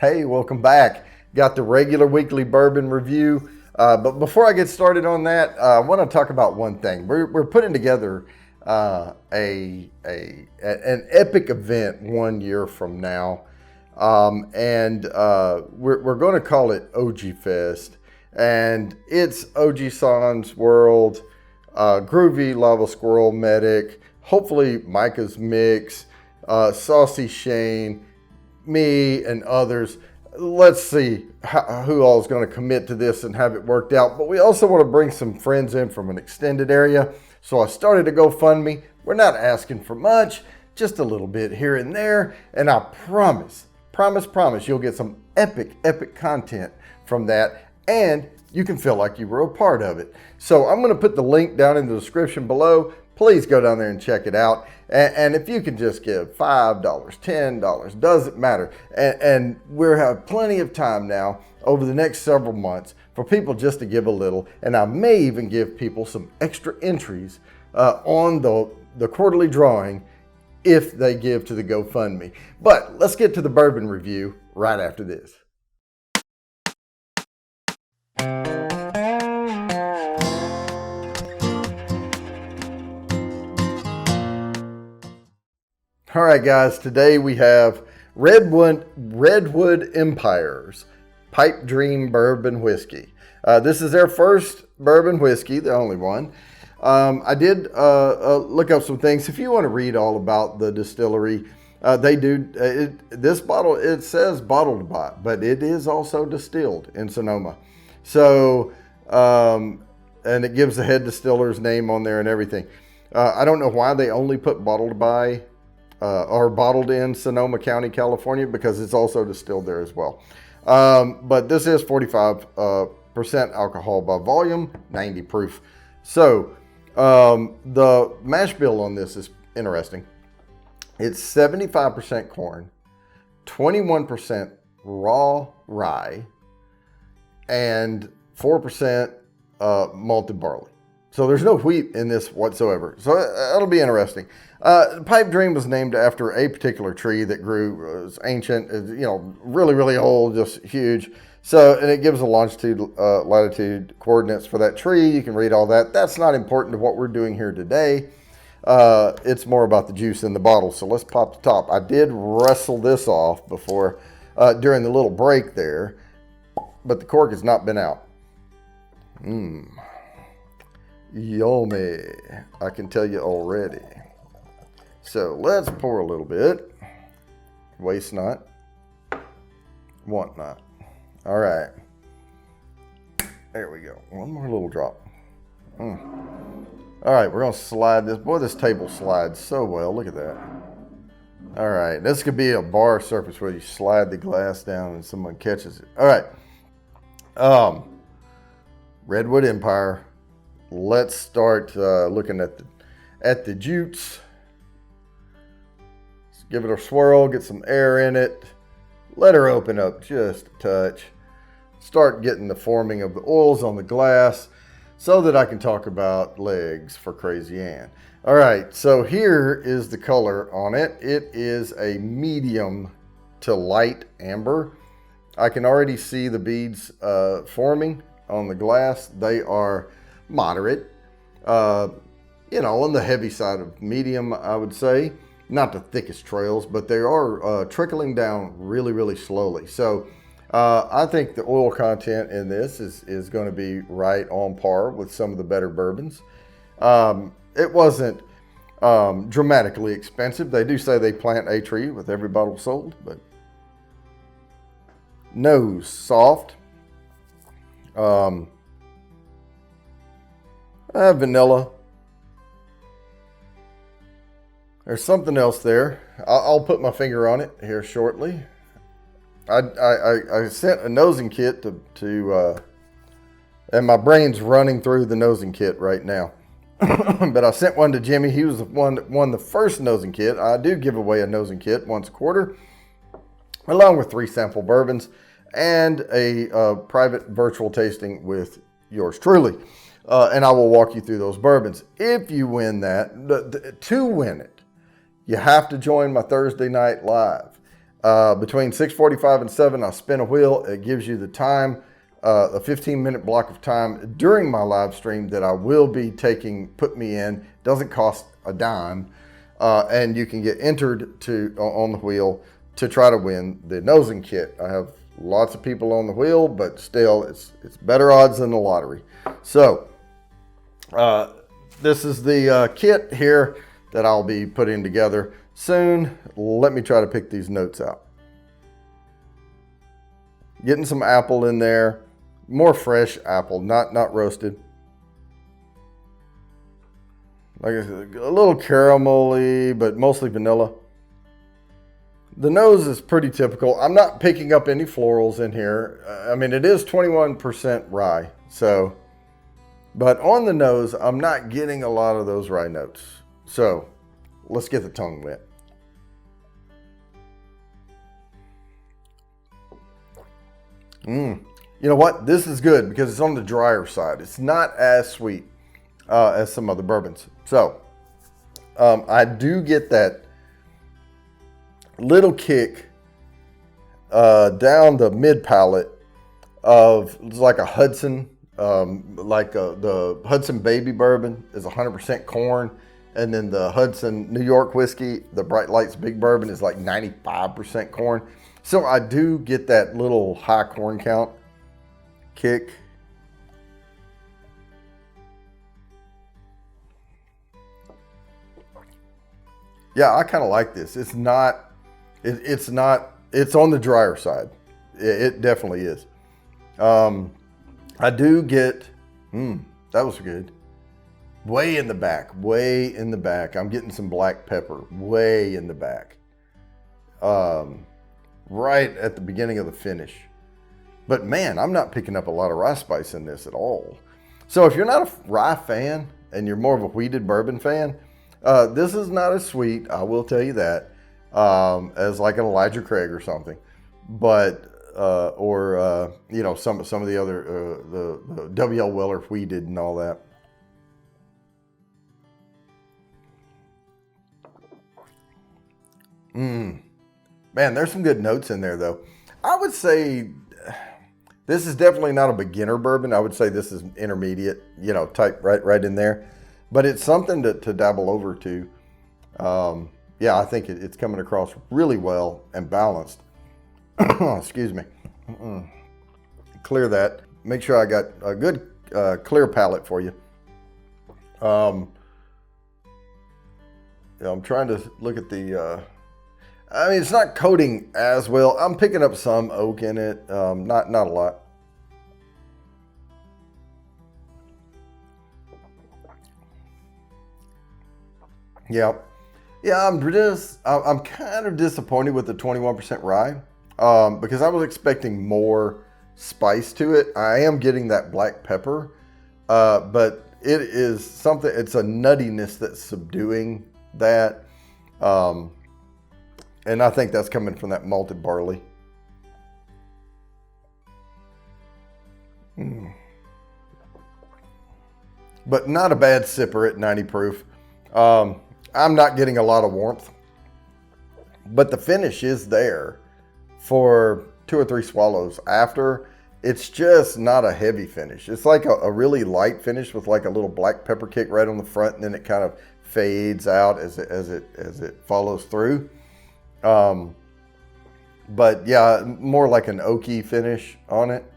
Hey, welcome back. Got the regular weekly bourbon review. But before I get started on that, I want to talk about one thing. We're putting together an epic event 1 year from now. We're going to call it OG Fest. And it's OG Sans World, Groovy Lava Squirrel Medic, hopefully Micah's Mix, Saucy Shane, me and others. Let's see who all is going to commit to this and have it worked out. But we also want to bring some friends in from an extended area. So I started a GoFundMe. We're not asking for much, just a little bit here and there. And I promise, you'll get some epic content from that. And you can feel like you were a part of it. So I'm going to put the link down in the description below. Please go down there and check it out. And if you can just give $5, $10, doesn't matter. And we'll have plenty of time now over the next several months for people just to give a little. And I may even give people some extra entries on the quarterly drawing if they give to the GoFundMe. But let's get to the bourbon review right after this. All right, guys, today we have Redwood Empire's Pipe Dream Bourbon Whiskey. This is their first bourbon whiskey, the only one. I did look up some things. If you want to read all about the distillery, they do. This bottle, it says bottled to buy, but it is also distilled in Sonoma. So, and it gives the head distiller's name on there and everything. I don't know why they only put bottled to buy or bottled in Sonoma County, California, because it's also distilled there as well. But this is 45% alcohol by volume, 90 proof. So the mash bill on this is interesting. It's 75% corn, 21% raw rye, and 4% malted barley. So there's no wheat in this whatsoever. So that'll be interesting. Pipe Dream was named after a particular tree that grew, was ancient, really old, just huge. So, and it gives the longitude, latitude coordinates for that tree. You can read all that. That's not important to what we're doing here today. It's more about the juice in the bottle. So let's pop the top. I did wrestle this off before, during the little break there, but the cork has not been out. Yummy, I can tell you already. So let's pour a little bit. Waste not, want not. All right, there we go. One more little drop. All right, we're gonna slide this. Boy, this table slides so well. Look at that. All right, this could be a bar surface where you slide the glass down and someone catches it. All right, Redwood Empire. Let's start looking at the jutes. Let's give it a swirl, get some air in it. Let her open up just a touch. Start getting the forming of the oils on the glass so that I can talk about legs for Crazy Ann. All right, so here is the color on it. It is a medium to light amber. I can already see the beads forming on the glass. They are moderate, on the heavy side of medium, I would say. Not the thickest trails, but they are trickling down really slowly. So I think the oil content in this is going to be right on par with some of the better bourbons. It wasn't dramatically expensive. They do say they plant a tree with every bottle sold, but nose soft. Vanilla. There's something else there. I'll put my finger on it here shortly. I sent a nosing kit to and my brain's running through the nosing kit right now. But I sent one to Jimmy. He was the one that won the first nosing kit. I do give away a nosing kit once a quarter, along with 3 sample bourbons and a private virtual tasting with yours truly. And I will walk you through those bourbons. If you win that, to win it, you have to join my Thursday night live. Between 6:45 and 7, I spin a wheel. It gives you the time, a 15-minute block of time during my live stream that I will be taking. Put me in. Doesn't cost a dime, and you can get entered on the wheel to try to win the nosing kit. I have lots of people on the wheel, but still, it's better odds than the lottery. So, this is the kit here that I'll be putting together soon. Let me try to pick these notes out. Getting some apple in there, more fresh apple, not roasted. Like I said, a little caramelly, but mostly vanilla. The nose is pretty typical. I'm not picking up any florals in here. I mean, it is 21% rye, so, but on the nose, I'm not getting a lot of those rye notes. So, let's get the tongue wet. You know what? This is good because it's on the drier side. It's not as sweet as some other bourbons. So, I do get that little kick down the mid palate of, it's like a Hudson, the Hudson Baby Bourbon is 100% corn, and then the Hudson New York whiskey, the Bright Lights Big Bourbon, is like 95% corn. So I do get that little high corn count kick. Yeah, I kind of like this. It's not. It's on the drier side. It definitely is. I do get, that was good. Way in the back. I'm getting some black pepper way in the back. Right at the beginning of the finish. But man, I'm not picking up a lot of rye spice in this at all. So if you're not a rye fan and you're more of a wheated bourbon fan, this is not as sweet, I will tell you that. As like an Elijah Craig or something, but you know, some of the other the W.L. Weller wheated and all that. Man, there's some good notes in there though. I would say this is definitely not a beginner bourbon. I would say this is intermediate, you know, type right in there, but it's something to dabble over to. Yeah, I think it's coming across really well and balanced. Excuse me. Clear that. Make sure I got a good clear palate for you. I'm trying to look at the... I mean, it's not coating as well. I'm picking up some oak in it. Not a lot. Yeah. Yeah, I'm kind of disappointed with the 21% rye because I was expecting more spice to it. I am getting that black pepper, but it is something, it's a nuttiness that's subduing that. And I think that's coming from that malted barley. But not a bad sipper at 90 proof. I'm not getting a lot of warmth, but the finish is there for 2 or 3 swallows after. It's just not a heavy finish. It's like a really light finish with like a little black pepper kick right on the front, and then it kind of fades out as it follows through. But yeah, more like an oaky finish on it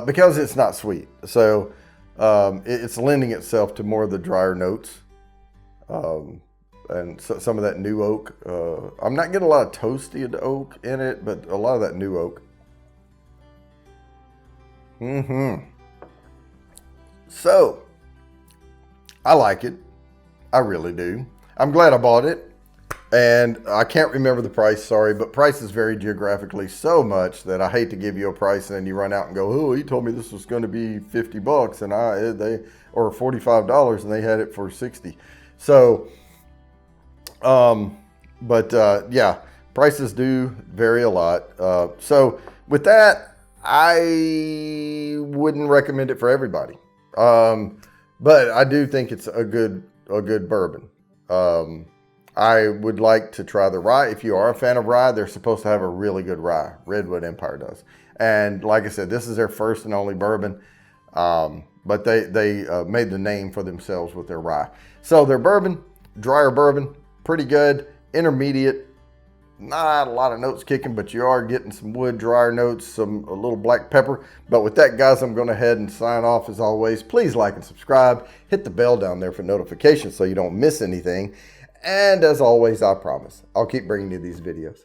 because it's not sweet. So it's lending itself to more of the drier notes. And so, some of that new oak. I'm not getting a lot of toasted oak in it, but a lot of that new oak. So, I like it. I really do. I'm glad I bought it. And I can't remember the price, sorry, but prices vary geographically so much that I hate to give you a price and then you run out and go, oh, he told me this was going to be $50 and or $45 and they had it for 60. So, yeah, prices do vary a lot. So with that, I wouldn't recommend it for everybody. But I do think it's a good bourbon. I would like to try the rye. If you are a fan of rye, they're supposed to have a really good rye. Redwood Empire does. And like I said, this is their first and only bourbon. But they made the name for themselves with their rye. So their bourbon, drier bourbon, pretty good, intermediate. Not a lot of notes kicking, but you are getting some wood, drier notes, a little black pepper. But with that, guys, I'm going to head and sign off as always. Please like and subscribe. Hit the bell down there for notifications so you don't miss anything. And as always, I promise, I'll keep bringing you these videos.